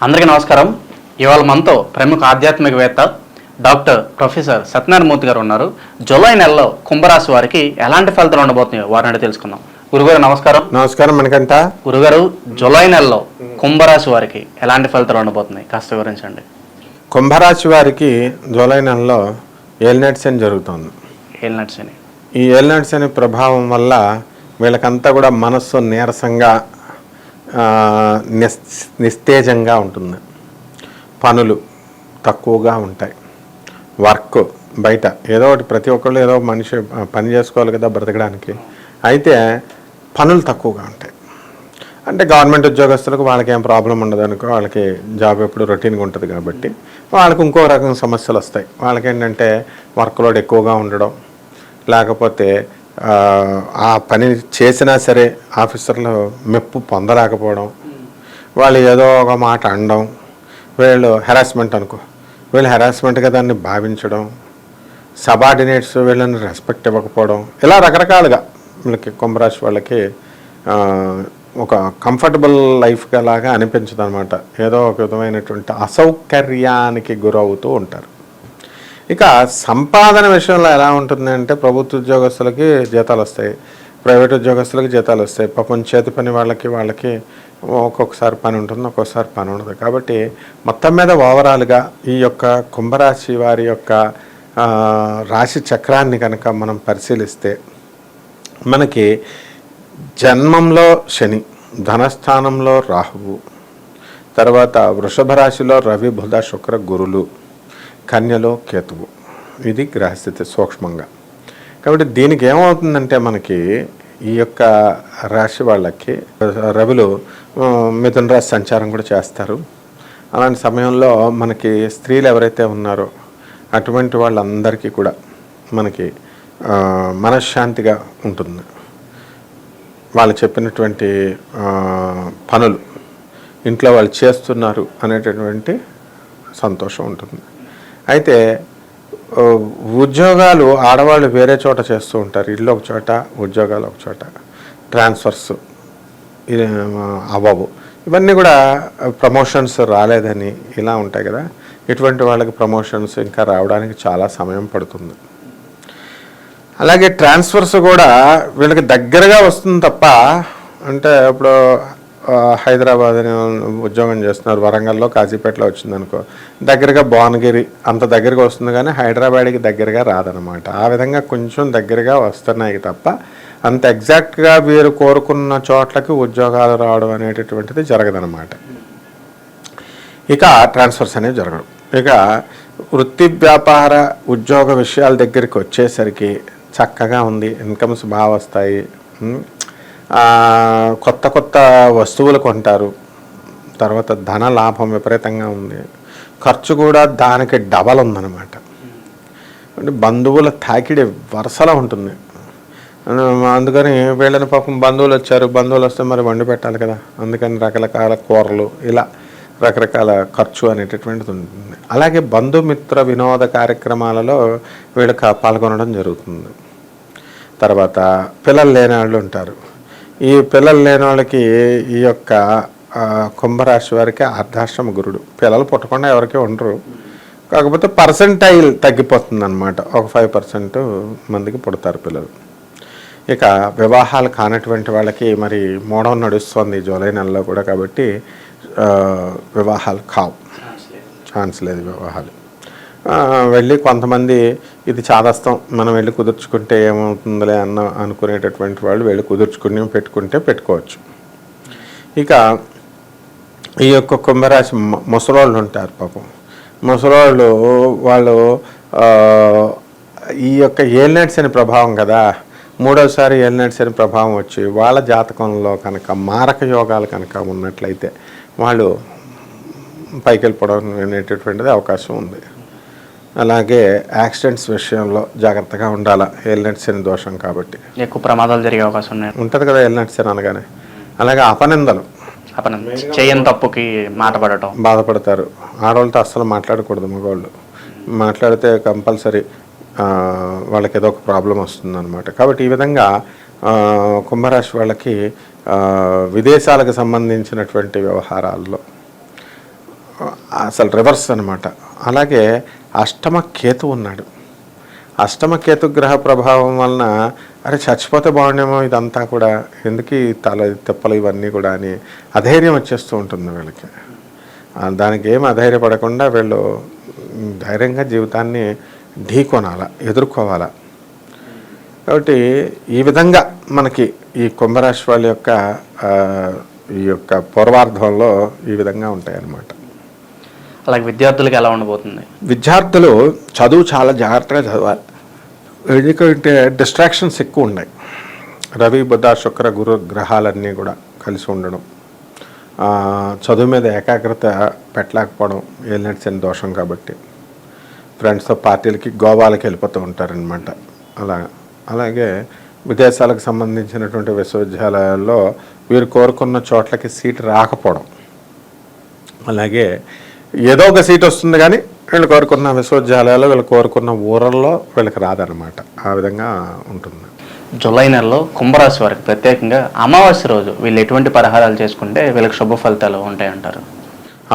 అందరికీ నమస్కారం. ఇవాళ మనతో ప్రముఖ ఆధ్యాత్మికవేత్త డాక్టర్ ప్రొఫెసర్ సత్యనారాయణ మూర్తి గారు ఉన్నారు. జూలై నెలలో కుంభరాశి వారికి ఎలాంటి ఫలితాలు ఉండబోతున్నాయో వారిని తెలుసుకుందాం. గురుగారు నమస్కారం. నమస్కారం మనకంట. గురుగారు, జూలై నెలలో కుంభరాశి వారికి ఎలాంటి ఫలితాలు ఉండబోతున్నాయి కాస్త వివరించండి. కుంభరాశి వారికి జూలై నెలలో ఏలినాటి శని జరుగుతుంది. ఏలినాటి శని, ఈ ఏలినాటి శని ప్రభావం వల్ల వీళ్ళకంతా కూడా మనస్సు నీరసంగా నిస్తేజంగా ఉంటుంది. పనులు తక్కువగా ఉంటాయి. వర్క్ బయట ఏదో ఒకటి ప్రతి ఒక్కళ్ళు ఏదో మనిషి పని చేసుకోవాలి కదా బ్రతకడానికి. అయితే పనులు తక్కువగా ఉంటాయి. అంటే గవర్నమెంట్ ఉద్యోగస్తులకు వాళ్ళకి ఏం ప్రాబ్లం ఉండదు అనుకో, వాళ్ళకి జాబ్ ఎప్పుడు రొటీన్గా ఉంటుంది కాబట్టి వాళ్ళకి ఇంకో రకం సమస్యలు వస్తాయి. వాళ్ళకి ఏంటంటే వర్క్ లోడ్ ఎక్కువగా ఉండడం, లేకపోతే ఆ పని చేసినా సరే ఆఫీసర్లు మెప్పు పొందలేకపోవడం, వాళ్ళు ఏదో ఒక మాట అనడం, వీళ్ళు హెరాస్మెంట్ అనుకో, వీళ్ళు హెరాస్మెంట్గా దాన్ని భావించడం, సబార్డినేట్స్ వీళ్ళని రెస్పెక్ట్ ఇవ్వకపోవడం, ఇలా రకరకాలుగా వీళ్ళకి కుంభరాశి వాళ్ళకి ఒక కంఫర్టబుల్ లైఫ్గా లాగా అనిపించదు అనమాట. ఏదో ఒక విధమైనటువంటి అసౌకర్యానికి గురవుతూ ఉంటారు. ఇక సంపాదన విషయంలో ఎలా ఉంటుందంటే, ప్రభుత్వ ఉద్యోగస్తులకి జీతాలు వస్తాయి, ప్రైవేట్ ఉద్యోగస్తులకి జీతాలు వస్తాయి. పాపం చేతి పని వాళ్ళకి ఒక్కొక్కసారి పని ఉంటుంది, ఒక్కొక్కసారి పని ఉండదు. కాబట్టి మొత్తం మీద ఓవరాల్గా ఈ యొక్క కుంభరాశి వారి యొక్క రాశి చక్రాన్ని కనుక మనం పరిశీలిస్తే మనకి జన్మంలో శని, ధనస్థానంలో రాహువు, తర్వాత వృషభ రాశిలో రవి బుధ శుక్ర గురులు, కన్యలో కేతువు. ఇది గ్రహస్థితి సూక్ష్మంగా. కాబట్టి దీనికి ఏమవుతుందంటే మనకి ఈ యొక్క రాశి వాళ్ళకి రవిలు మిథున రాశి సంచారం కూడా చేస్తారు. అలాంటి సమయంలో మనకి స్త్రీలు ఎవరైతే ఉన్నారో అటువంటి వాళ్ళందరికీ కూడా మనకి మనశ్శాంతిగా ఉంటుంది. వాళ్ళు చెప్పినటువంటి పనులు ఇంట్లో వాళ్ళు చేస్తున్నారు అనేటటువంటి సంతోషం ఉంటుంది. అయితే ఉద్యోగాలు ఆడవాళ్ళు వేరే చోట చేస్తూ ఉంటారు. ఇల్లు ఒక చోట, ఉద్యోగాలు ఒక చోట, ట్రాన్స్ఫర్స్ అవ్వవు. ఇవన్నీ కూడా ప్రమోషన్స్ రాలేదని ఇలా ఉంటాయి కదా. ఇటువంటి వాళ్ళకి ప్రమోషన్స్ ఇంకా రావడానికి చాలా సమయం పడుతుంది. అలాగే ట్రాన్స్ఫర్స్ కూడా వీళ్ళకి దగ్గరగా వస్తుంది తప్ప, అంటే ఇప్పుడు హైదరాబాద్ అని ఉద్యోగం చేస్తున్నారు, వరంగల్లో కాజీపేటలో వచ్చిందనుకో, దగ్గరగా భువనగిరి అంత దగ్గరగా వస్తుంది, కానీ హైదరాబాద్కి దగ్గరగా రాదనమాట. ఆ విధంగా కొంచెం దగ్గరగా వస్తున్నాయి తప్ప అంత ఎగ్జాక్ట్గా వీరు కోరుకున్న చోట్లకి ఉద్యోగాలు రావడం అనేటటువంటిది జరగదనమాట. ఇక ట్రాన్స్ఫర్స్ అనేవి జరగడం. ఇక వృత్తి వ్యాపార ఉద్యోగ విషయాల దగ్గరికి వచ్చేసరికి చక్కగా ఉంది, ఇన్కమ్స్ బాగా వస్తాయి, కొత్త కొత్త వస్తువులు కొంటారు, తర్వాత ధన లాభం విపరీతంగా ఉంది, ఖర్చు కూడా దానికి డబల్ ఉందన్నమాట. అంటే బంధువుల తాకిడి వరుసలో ఉంటుంది. అందుకని వీళ్ళని పాపం బంధువులు వచ్చారు, బంధువులు వస్తే మరి వండి పెట్టాలి కదా, అందుకని రకరకాల కూరలు ఇలా రకరకాల ఖర్చు అనేటటువంటిది ఉంటుంది. అలాగే బంధుమిత్ర వినోద కార్యక్రమాలలో వీళ్ళకి పాల్గొనడం జరుగుతుంది. తర్వాత పిల్లలు లేని వాళ్ళు ఉంటారు. ఈ పిల్లలు లేని వాళ్ళకి ఈ యొక్క కుంభరాశి వారికి అర్ధాశ్రమ గురుడు, పిల్లలు పుట్టకుండా ఎవరికి ఉండరు, కాకపోతే పర్సెంటైల్ తగ్గిపోతుంది అనమాట. ఒక 5% మందికి పుడతారు పిల్లలు. ఇక వివాహాలు కానటువంటి వాళ్ళకి మరి మోడం నడుస్తుంది జూలై నెలలో కూడా, కాబట్టి వివాహాలు కావు, ఛాన్స్ లేదు వివాహాలు. వెళ్ళి కొంతమంది ఇది చాదస్తం, మనం వెళ్ళి కుదుర్చుకుంటే ఏమవుతుందిలే అనుకునేటటువంటి వాళ్ళు వెళ్ళి కుదుర్చుకుని పెట్టుకోవచ్చు. ఇక ఈ యొక్క కుంభరాశి ముసలోళ్ళు ఉంటారు పాపం. ముసలోళ్ళు వాళ్ళు ఈ యొక్క ఏలినాటి శని ప్రభావం కదా, మూడోసారి ఏలినాటి శని ప్రభావం వచ్చి వాళ్ళ జాతకంలో కనుక మారక యోగాలు కనుక ఉన్నట్లయితే వాళ్ళు పైకి వెళ్ళిపోవడం అనేటటువంటిది అవకాశం ఉంది. అలాగే యాక్సిడెంట్స్ విషయంలో జాగ్రత్తగా ఉండాలి, ఏలినాటి శని దోషం కాబట్టి ఎక్కువ ప్రమాదాలు జరిగే అవకాశం ఉంటుంది కదా ఏలినాటి శని అనగానే. అలాగే అపనిందలు, చేయని తప్పుకి మాట పడటం, బాధపడతారు. ఆడవాళ్ళతో అస్సలు మాట్లాడకూడదు, మగవాళ్ళు మాట్లాడితే కంపల్సరీ వాళ్ళకి ఏదో ఒక ప్రాబ్లం వస్తుందన్నమాట. కాబట్టి ఈ విధంగా కుంభరాశి వాళ్ళకి విదేశాలకు సంబంధించినటువంటి వ్యవహారాల్లో అసలు రివర్స్ అనమాట. అలాగే అష్టమ కేతు ఉన్నాడు. అష్టమ కేతు గ్రహ ప్రభావం వలన అరే చచ్చిపోతే బాగుండేమో ఇదంతా కూడా, ఎందుకు ఈ తల తిప్పలు ఇవన్నీ కూడా అని అధైర్యం వచ్చేస్తూ ఉంటుంది వీళ్ళకి. దానికి ఏం అధైర్యపడకుండా వీళ్ళు ధైర్యంగా జీవితాన్ని ఢీకొనాల, ఎదుర్కోవాలా. కాబట్టి ఈ విధంగా మనకి ఈ కుంభరాశి వాళ్ళ యొక్క ఈ యొక్క పూర్వార్ధంలో ఈ విధంగా ఉంటాయన్నమాట. అలాగే విద్యార్థులకు ఎలా ఉండబోతుంది? విద్యార్థులు చదువు చాలా జాగ్రత్తగా చదవాలి. ఎందుకంటే డిస్ట్రాక్షన్స్ ఎక్కువ ఉన్నాయి. రవి బుధ శుక్ర గురు గ్రహాలన్నీ కూడా కలిసి ఉండడం, చదువు మీద ఏకాగ్రత పెట్టలేకపోవడం ఏలినట్టు శని దోషం కాబట్టి ఫ్రెండ్స్తో పార్టీలకి గోవాలకి వెళ్ళిపోతూ ఉంటారనమాట. అలాగే విదేశాలకు సంబంధించినటువంటి విశ్వవిద్యాలయాల్లో వీరు కోరుకున్న చోట్లకి సీటు రాకపోవడం, అలాగే ఏదో ఒక సీట్ వస్తుంది కానీ వీళ్ళు కోరుకున్న విశ్వవిద్యాలయాల్లో వీళ్ళు కోరుకున్న ఊరల్లో వీళ్ళకి రాదనమాట. ఆ విధంగా ఉంటుంది. జూలై నెలలో కుంభరాశి వారికి ప్రత్యేకంగా అమావాస్య రోజు వీళ్ళు ఎటువంటి పరిహారాలు చేసుకుంటే వీళ్ళకి శుభ ఫలితాలు ఉంటాయంటారు?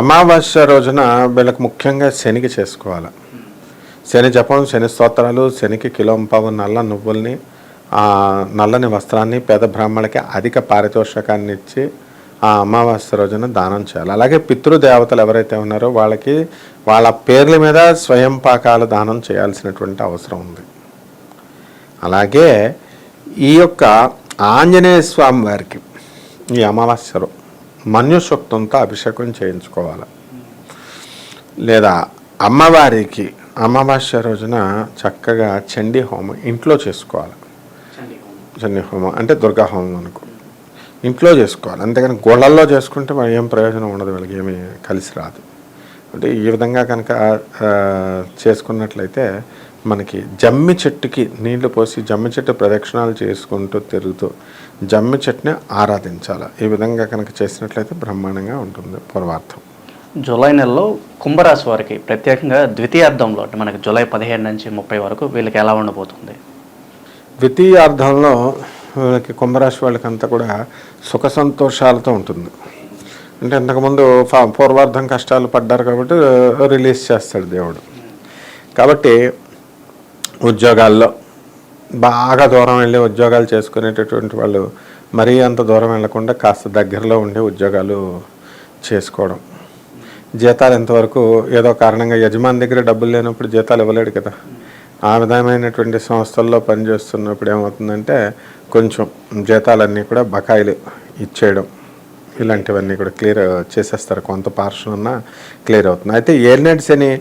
అమావాస్య రోజున వీళ్ళకి ముఖ్యంగా శనికి చేసుకోవాలి. శని జపం, శని స్తోత్రాలు, శనికి కిలోంపావు నల్ల నువ్వుల్ని, నల్లని వస్త్రాన్ని పేద బ్రాహ్మణులకి అధిక పారితోషికాన్ని ఇచ్చి ఆ అమావాస్య రోజున దానం చేయాలి. అలాగే పితృదేవతలు ఎవరైతే ఉన్నారో వాళ్ళకి వాళ్ళ పేర్ల మీద స్వయం పాకాలు దానం చేయాల్సినటువంటి అవసరం ఉంది. అలాగే ఈ యొక్క ఆంజనేయ స్వామి వారికి ఈ అమావాస్యలో మన్యుసూక్తంతో అభిషేకం చేయించుకోవాలి. లేదా అమ్మవారికి అమావాస్య రోజున చక్కగా చండీ హోమం ఇంట్లో చేసుకోవాలి. చండీ హోమం అంటే దుర్గా హోమం అనుకో, ఇంట్లో చేసుకోవాలి. అంతేగాని గోళ్ళల్లో చేసుకుంటే ఏం ప్రయోజనం ఉండదు, వీళ్ళకి ఏమీ కలిసి రాదు. అంటే ఈ విధంగా కనుక చేసుకున్నట్లయితే మనకి జమ్మి చెట్టుకి నీళ్లు పోసి జమ్మి చెట్టు ప్రదక్షిణాలు చేసుకుంటూ తిరుగుతూ జమ్మి చెట్టుని ఆరాధించాలి. ఈ విధంగా కనుక చేసినట్లయితే బ్రహ్మాండంగా ఉంటుంది పూర్వార్థం. జూలై నెలలో కుంభరాశి వారికి ప్రత్యేకంగా ద్వితీయార్థంలో అంటే మనకి జూలై 15 నుంచి 30 వరకు వీళ్ళకి ఎలా ఉండబోతుంది? ద్వితీయార్థంలో వీళ్ళకి కుంభరాశి వాళ్ళకంతా కూడా సుఖ సంతోషాలతో ఉంటుంది. అంటే ఇంతకుముందు పూర్వార్థం కష్టాలు పడ్డారు కాబట్టి రిలీజ్ చేస్తాడు దేవుడు. కాబట్టి ఉద్యోగాల్లో బాగా దూరం వెళ్ళి ఉద్యోగాలు చేసుకునేటటువంటి వాళ్ళు మరీ అంత దూరం వెళ్లకుండా కాస్త దగ్గరలో ఉండే ఉద్యోగాలు చేసుకోవడం. జీతాలు ఎంతవరకు ఏదో కారణంగా యజమాని దగ్గర డబ్బులు లేనప్పుడు జీతాలు ఇవ్వలేడు కదా. ఆ విధమైనటువంటి సంస్థల్లో పనిచేస్తున్నప్పుడు ఏమవుతుందంటే కొంచెం జీతాలన్నీ కూడా బకాయిలు ఇచ్చేయడం, ఇలాంటివన్నీ కూడా క్లియర్ చేసేస్తారు. కొంత పార్షన్ ఉన్నా క్లియర్ అవుతుంది. అయితే ఏలినాటి శని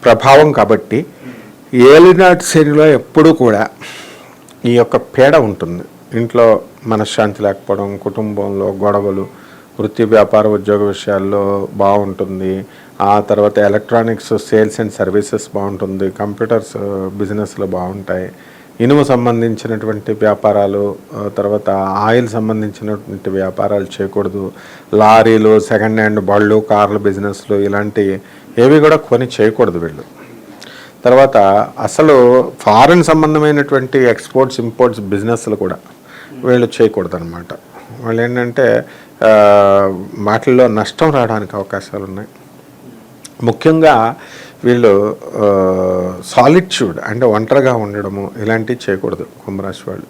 ప్రభావం కాబట్టి ఏలినాటి శనిలో ఎప్పుడూ కూడా ఈ యొక్క పీడ ఉంటుంది. ఇంట్లో మనశ్శాంతి లేకపోవడం, కుటుంబంలో గొడవలు, వృత్తి వ్యాపార ఉద్యోగ విషయాల్లో బాగుంటుంది. ఆ తర్వాత ఎలక్ట్రానిక్స్ సేల్స్ అండ్ సర్వీసెస్ బాగుంటుంది. కంప్యూటర్స్ బిజినెస్లు బాగుంటాయి. ఇనుము సంబంధించినటువంటి వ్యాపారాలు, తర్వాత ఆయిల్ సంబంధించినటువంటి వ్యాపారాలు చేయకూడదు. లారీలు, సెకండ్ హ్యాండ్ బళ్ళు, కార్లు బిజినెస్లు ఇలాంటి ఏవి కూడా కొని చేయకూడదు వీళ్ళు. తర్వాత అసలు ఫారిన్ సంబంధమైనటువంటి ఎక్స్పోర్ట్స్ ఇంపోర్ట్స్ బిజినెస్లు కూడా వీళ్ళు చేయకూడదు అనమాట. వాళ్ళు ఏంటంటే వాటిల్లో నష్టం రావడానికి అవకాశాలు ఉన్నాయి. ముఖ్యంగా వీళ్ళు సాలిట్యూడ్ అంటే ఒంటరిగా ఉండడము ఇలాంటివి చేయకూడదు కుంభరాశి వాళ్ళు.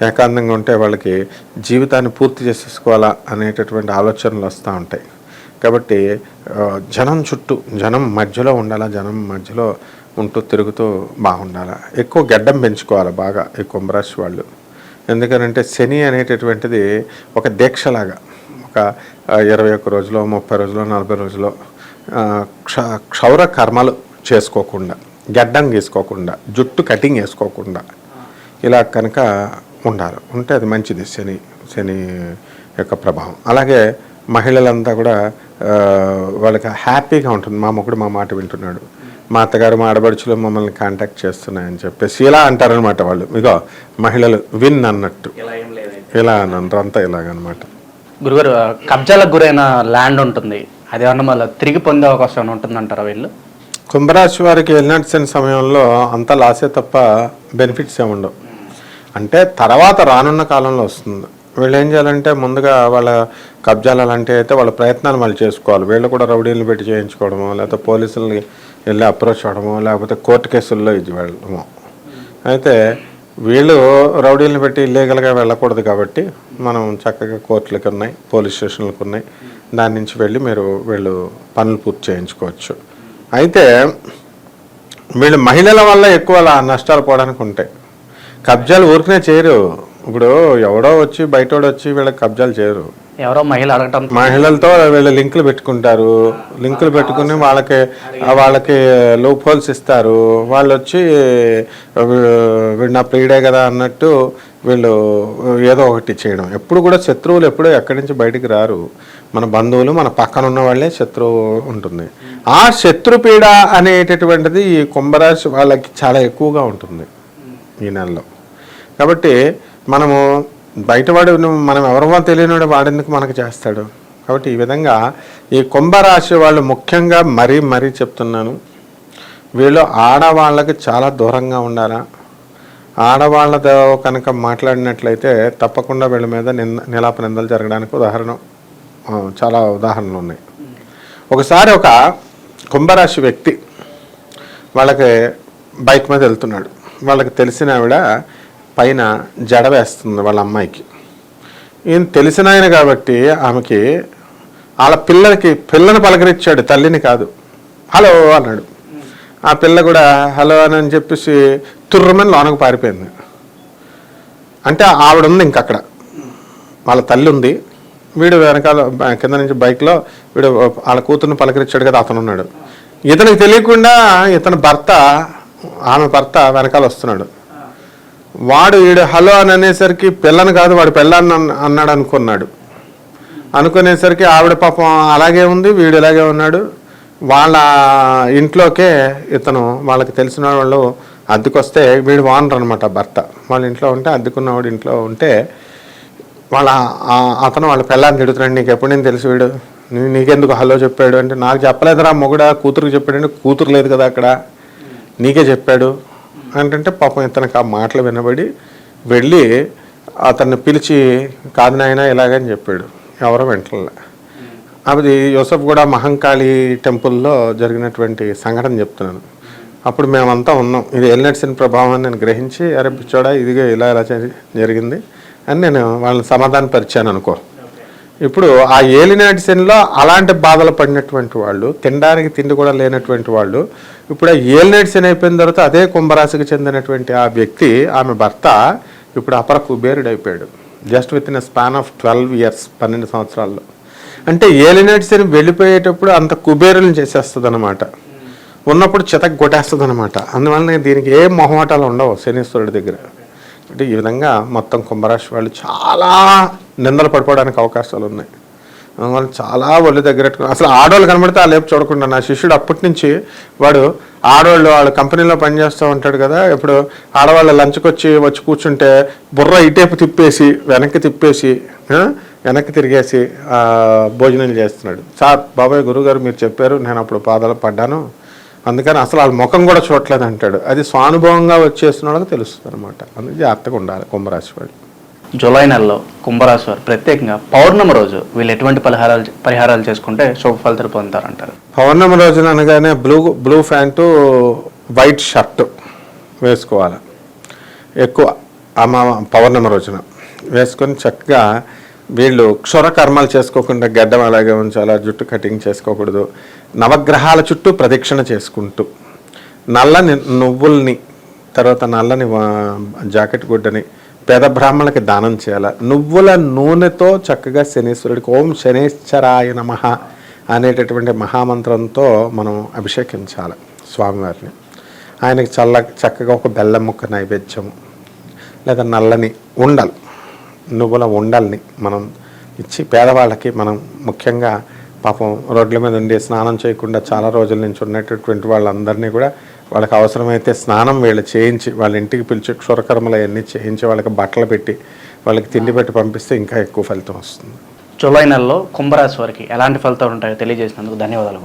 ఏకాంతంగా ఉంటే వాళ్ళకి జీవితాన్ని పూర్తి చేసేసుకోవాలా అనేటటువంటి ఆలోచనలు వస్తూ ఉంటాయి. కాబట్టి జనం చుట్టూ, జనం మధ్యలో ఉండాలా, జనం మధ్యలో ఉంటూ తిరుగుతూ బాగుండాలి. ఎక్కువ గడ్డం పెంచుకోవాలి బాగా ఈ కుంభరాశి వాళ్ళు. ఎందుకనంటే శని అనేటటువంటిది ఒక దీక్షలాగా, ఒక 21 రోజులో, 30 రోజులో, 40 రోజులో క్షౌర కర్మలు చేసుకోకుండా, గడ్డం గీసుకోకుండా, జుట్టు కటింగ్ వేసుకోకుండా ఇలా కనుక ఉంటే అది మంచిది శని యొక్క ప్రభావం. అలాగే మహిళలంతా కూడా వాళ్ళకి హ్యాపీగా ఉంటుంది. మా మొగుడు మా మాట వింటున్నాడు, మా అత్తగారు మా ఆడబడుచులు మమ్మల్ని కాంటాక్ట్ చేస్తున్నాయని చెప్పేసి ఇలా అంటారనమాట వాళ్ళు. ఇగో మహిళలు విన్ అన్నట్టు ఇలా అంతా ఇలాగనమాట. గురుగారు, కబ్జాలకు గురైన ల్యాండ్ ఉంటుంది, అది ఏమన్నా మళ్ళీ తిరిగి పొందే అవకాశం ఉంటుందంటారా వీళ్ళు? కుంభరాశి వారికి ఏలినాటి శని సమయంలో అంత లాసే తప్ప బెనిఫిట్స్ ఏమి ఉండవు. అంటే తర్వాత రానున్న కాలంలో వస్తుంది. వీళ్ళు ఏం చేయాలంటే ముందుగా వాళ్ళ కబ్జాలు అలాంటివి అయితే వాళ్ళ ప్రయత్నాలు వాళ్ళు చేసుకోవాలి. వీళ్ళు కూడా రౌడీలను పెట్టి చేయించుకోవడము, లేకపోతే పోలీసుల్ని వెళ్ళి అప్రోచ్ అవ్వడము, లేకపోతే కోర్టు కేసుల్లో ఇది వెళ్ళడము. అయితే వీళ్ళు రౌడీలను పెట్టి ఇల్లీగల్గా వెళ్ళకూడదు కాబట్టి మనం చక్కగా కోర్టులకు ఉన్నాయి, పోలీస్ స్టేషన్లకు ఉన్నాయి, దాని నుంచి వెళ్ళి వీళ్ళు పనులు పూర్తి చేయించుకోవచ్చు. అయితే వీళ్ళు మహిళల వల్ల ఎక్కువ నష్టాలు పోవడానికి ఉంటాయి. కబ్జాలు ఊరికనే చేయరు. ఇప్పుడు ఎవడో వచ్చి బయటోడు వచ్చి వీళ్ళకి కబ్జాలు చేయరు. ఎవరో మహిళ అడగటం, మహిళలతో వీళ్ళు లింకులు పెట్టుకుంటారు. లింకులు పెట్టుకుని వాళ్ళకి లూప్ హోల్స్ ఇస్తారు. వాళ్ళు వచ్చి వీడు నా ప్రియుడే కదా అన్నట్టు వీళ్ళు ఏదో ఒకటి చేయడం. ఎప్పుడు కూడా శత్రువులు ఎప్పుడూ ఎక్కడి నుంచి బయటికి రారు. మన బంధువులు, మన పక్కన ఉన్న వాళ్ళే శత్రువు ఉంటుంది. ఆ శత్రుపీడ అనేటటువంటిది ఈ కుంభరాశి వాళ్ళకి చాలా ఎక్కువగా ఉంటుంది ఈ నెలలో. కాబట్టి మనము బయటవాడు, మనం ఎవరో తెలియనివాడు వాడెందుకు మనకు చేస్తాడు. కాబట్టి ఈ విధంగా ఈ కుంభరాశి వాళ్ళు ముఖ్యంగా మరీ చెప్తున్నాను, వీళ్ళు ఆడవాళ్ళకి చాలా దూరంగా ఉండాలా. ఆడవాళ్ళతో కనుక మాట్లాడినట్లయితే తప్పకుండా వీళ్ళ మీద నిలాప నిందలు జరగడానికి చాలా ఉదాహరణలు ఉన్నాయి. ఒకసారి ఒక కుంభరాశి వ్యక్తి వాళ్ళకి బైక్ మీద వెళ్తున్నాడు. వాళ్ళకి తెలిసిన ఆవిడ పైన జడ వేస్తుంది వాళ్ళ అమ్మాయికి. ఈయన తెలిసిన ఆయన కాబట్టి ఆమెకి వాళ్ళ పిల్లని పలకరించాడు, తల్లిని కాదు. హలో అన్నాడు. ఆ పిల్ల కూడా హలో అని చెప్పేసి తుర్రమని లోనకు పారిపోయింది. అంటే ఆవిడ ఉంది ఇంకక్కడ, వాళ్ళ తల్లి ఉంది. వీడు వెనకాల కింద నుంచి బైక్లో వీడు వాళ్ళ కూతుర్ని పలకరించాడు కదా, అతను ఉన్నాడు. ఇతనికి తెలియకుండా ఆమె భర్త వెనకాల వస్తున్నాడు. వీడు హలో అని అనేసరికి పిల్లని కాదు వాడు పెళ్ళాన్ని అన్నాడు అనుకునేసరికి ఆవిడ పాపం అలాగే ఉంది, వీడు ఇలాగే ఉన్నాడు. వాళ్ళ ఇంట్లోకే వాళ్ళకి తెలిసిన వాళ్ళు అద్దెకొస్తే, వీడు ఓనర్ అనమాట భర్త. వాళ్ళ ఇంట్లో ఉంటే అద్దెకున్నవాడు ఇంట్లో ఉంటే వాళ్ళ పెళ్ళాన్ని తిడుతున్నాడు, నీకు ఎప్పుడు నేను తెలుసు వీడు, నీకెందుకు హలో చెప్పాడు అంటే, నాకు చెప్పలేదురా మొగుడా, కూతురుకి చెప్పాడంటే, కూతురు లేదు కదా అక్కడ, నీకే చెప్పాడు అంటే పాపం ఇతనికి ఆ మాటలు వినబడి వెళ్ళి అతన్ని పిలిచి కాదు నాయన ఇలాగని చెప్పాడు. ఎవరో వెంటనే అది యూసఫ్ కూడా మహంకాళి టెంపుల్లో జరిగినటువంటి సంఘటన చెప్తున్నాను. అప్పుడు మేమంతా ఉన్నాం. ఇది ఎల్నెట్సిన్ ప్రభావాన్ని నేను గ్రహించి అరే పిచ్చోడా ఇదిగా ఇలా జరిగింది అని నేను వాళ్ళని సమాధానం పరిచాను అనుకో. ఇప్పుడు ఆ ఏలినాటి శనిలో అలాంటి బాధలు పడినటువంటి వాళ్ళు, తినడానికి తిండి కూడా లేనటువంటి వాళ్ళు, ఇప్పుడు ఆ ఏలినాటి శని అయిపోయిన తర్వాత అదే కుంభరాశికి చెందినటువంటి ఆ వ్యక్తి, ఆమె భర్త ఇప్పుడు అపర కుబేరుడు అయిపోయాడు. Just with in span of 12 years, 12 సంవత్సరాల్లో. అంటే ఏలినాటి శని వెళ్ళిపోయేటప్పుడు అంత కుబేరులను చేసేస్తుంది అనమాట, ఉన్నప్పుడు చితక్ కొట్టేస్తుంది అనమాట. అందువల్ల దీనికి ఏ మొహమాటాలు ఉండవు శనీశ్వరుడి దగ్గర. అంటే ఈ విధంగా మొత్తం కుంభరాశి వాళ్ళు చాలా నిందలు పడిపోవడానికి అవకాశాలు ఉన్నాయి. వాళ్ళు చాలా ఒళ్ళు దగ్గర అసలు ఆడవాళ్ళు కనబడితే ఆ లేపు చూడకుండా. నా శిష్యుడు అప్పటి నుంచి వాడు వాళ్ళ కంపెనీలో పనిచేస్తూ ఉంటాడు కదా, ఇప్పుడు ఆడవాళ్ళ లంచ్కి వచ్చి కూర్చుంటే బుర్ర ఇటేపు తిప్పేసి వెనక్కి తిరిగేసి భోజనం చేస్తున్నాడు. సార్ బాబాయ్ గురుగారు మీరు చెప్పారు, నేను అప్పుడు బాధలు పడ్డాను, అందుకని అసలు వాళ్ళ ముఖం కూడా చూడలేదు అంటాడు. అది స్వానుభవంగా వచ్చేసిన వాళ్ళకి తెలుస్తుంది అనమాట. అందుకే జాగ్రత్తగా ఉండాలి కుంభరాశి వాళ్ళు. జూలై నెలలో కుంభరాశి వారు ప్రత్యేకంగా పౌర్ణమి రోజు వీళ్ళు ఎటువంటి పరిహారాలు చేసుకుంటే శుభ ఫలితాలు పొందుతారంటారు? పౌర్ణమి రోజున అనగానే బ్లూ ప్యాంటు వైట్ షర్టు వేసుకోవాలి ఎక్కువ. పౌర్ణమి రోజున వేసుకొని చక్కగా వీళ్ళు క్షురకర్మలు చేసుకోకుండా గడ్డం అలాగే ఉంచాలి, జుట్టు కటింగ్ చేసుకోకూడదు. నవగ్రహాల చుట్టూ ప్రదక్షిణ చేసుకుంటూ నల్లని నువ్వుల్ని, తర్వాత నల్లని జాకెట్ గుడ్డని పేద బ్రాహ్మణులకి దానం చేయాలి. నువ్వుల నూనెతో చక్కగా శనీశ్వరుడికి ఓం శనేశ్వరాయ నమః అనేటటువంటి మహామంత్రంతో మనం అభిషేకించాలి స్వామివారిని. ఆయనకి చక్కగా ఒక బెల్లం ముక్క నైవేద్యము, లేదా నల్లని ఉండలు, నువ్వుల ఉండల్ని మనం ఇచ్చి పేదవాళ్ళకి మనం ముఖ్యంగా పాపం రోడ్ల మీద ఉండి స్నానం చేయకుండా చాలా రోజుల నుంచి ఉన్నటువంటి వాళ్ళందరినీ కూడా వాళ్ళకి అవసరమైతే స్నానం వీళ్ళు చేయించి వాళ్ళ ఇంటికి పిలిచి క్షురకర్మలు అవన్నీ చేయించి వాళ్ళకి బట్టలు పెట్టి వాళ్ళకి తిండి పెట్టి పంపిస్తే ఇంకా ఎక్కువ ఫలితం వస్తుంది. జూలై నెలలో కుంభరాశి వారికి ఎలాంటి ఫలితాలు ఉంటాయో తెలియజేసినందుకు ధన్యవాదాలు.